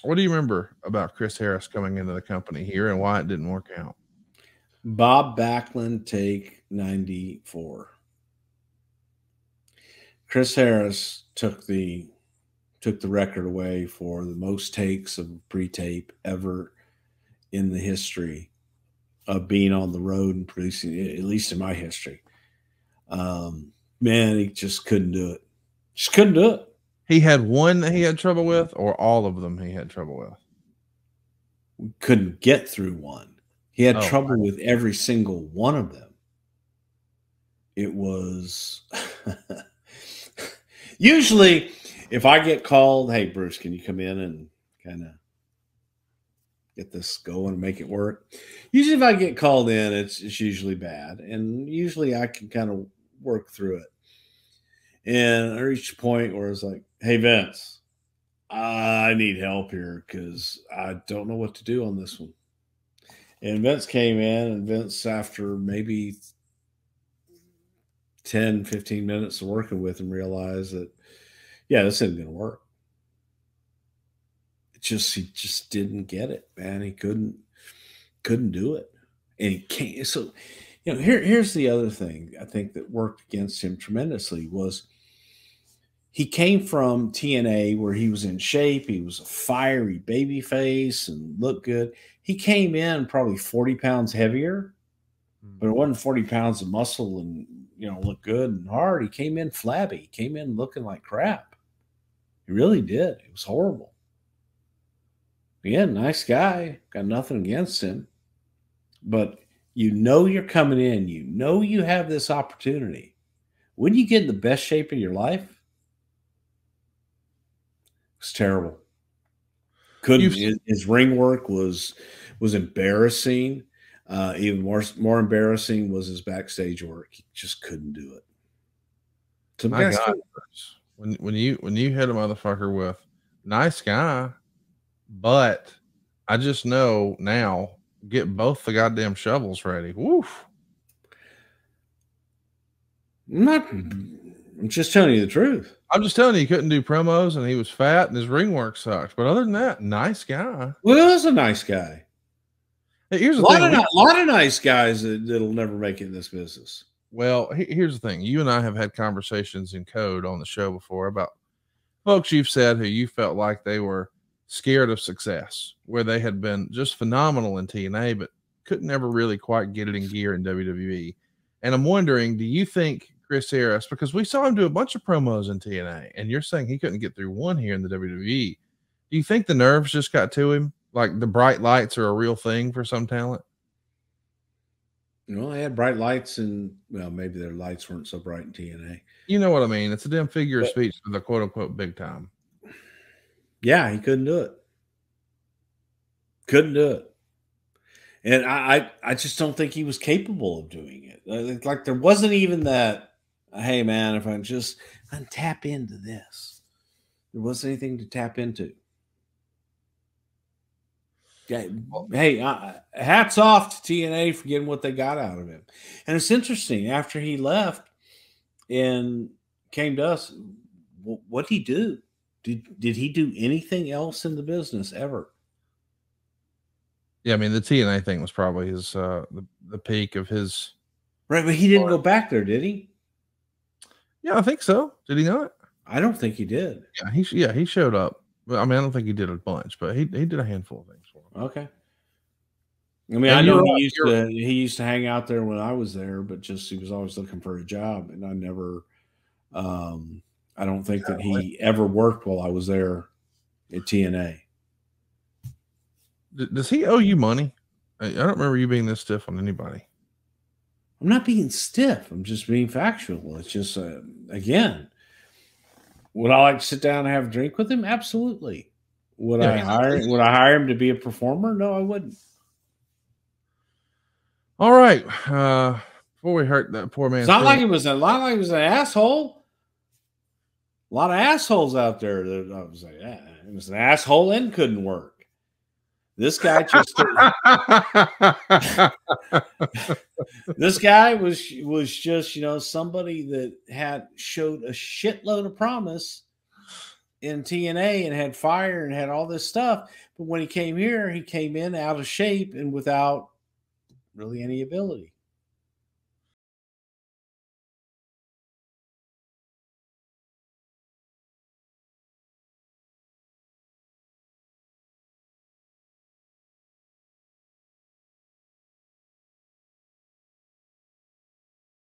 What do you remember about Chris Harris coming into the company here and why it didn't work out? Bob Backlund, take 94. Chris Harris took the record away for the most takes of pre-tape ever in the history of being on the road and producing, at least in my history. Man, he just couldn't do it. Just couldn't do it. He had one that he had trouble with, or all of them he had trouble with? Couldn't get through one. He had trouble with every single one of them. It was usually if I get called, hey, Bruce, can you come in and kind of get this going and make it work? Usually if I get called in, it's usually bad. And usually I can kind of work through it. And I reached a point where it's like, hey, Vince, I need help here because I don't know what to do on this one. And Vince came in, and Vince, after maybe 10, 15 minutes of working with him, realized that, yeah, this isn't going to work. He just didn't get it, man. He couldn't do it. And he can't. So, here's the other thing I think that worked against him tremendously was he came from TNA where he was in shape. He was a fiery baby face and looked good. He came in probably 40 pounds heavier, but it wasn't 40 pounds of muscle and, looked good and hard. He came in flabby. He came in looking like crap. He really did. It was horrible. Again, nice guy. Got nothing against him. But you're coming in. You have this opportunity. When you get in the best shape of your life, it's terrible. His ring work was embarrassing. Even more embarrassing was his backstage work. He just couldn't do it. So my God, when you hit a motherfucker with nice guy, but I just know now, get both the goddamn shovels ready. Woof. I'm just telling you the truth. I'm just telling you, he couldn't do promos and he was fat and his ring work sucked. But other than that, nice guy. Well, he was a nice guy. Hey, here's the thing. A lot of nice guys that'll never make it in this business. Well, here's the thing. You and I have had conversations in code on the show before about folks you've said who you felt like they were scared of success, where they had been just phenomenal in TNA, but couldn't ever really quite get it in gear in WWE. And I'm wondering, do you think Chris Harris, because we saw him do a bunch of promos in TNA, and you're saying he couldn't get through one here in the WWE, do you think the nerves just got to him? Like the bright lights are a real thing for some talent? Well, they had bright lights, and maybe their lights weren't so bright in TNA. You know what I mean? It's a damn figure of speech for the quote unquote big time. Yeah, he couldn't do it. Couldn't do it. And I just don't think he was capable of doing it. Like there wasn't even that, hey man, if I just tap into this. There wasn't anything to tap into. Yeah, hey, hats off to TNA for getting what they got out of him. And it's interesting, after he left and came to us, what did he do? Did he do anything else in the business ever? Yeah, I mean, the TNA thing was probably his the peak of his. Right, but he didn't go back there, did he? Yeah, I think so. Did he not? I don't think he did. Yeah, he showed up. But I mean, I don't think he did a bunch, but he did a handful of things for him. Okay. I mean, I know he used to hang out there when I was there, but just he was always looking for a job, and I never. I don't think that he ever worked while I was there at TNA. Does he owe you money? I don't remember you being this stiff on anybody. I'm not being stiff. I'm just being factual. It's just, again, would I like to sit down and have a drink with him? Absolutely. Would I hire him to be a performer? No, I wouldn't. All right. Before we hurt that poor man. It's not like he was an asshole. A lot of assholes out there that I was like, yeah, it was an asshole and couldn't work. This guy just this guy was just, somebody that showed a shitload of promise in TNA and had fire and had all this stuff. But when he came here, he came in out of shape and without really any ability.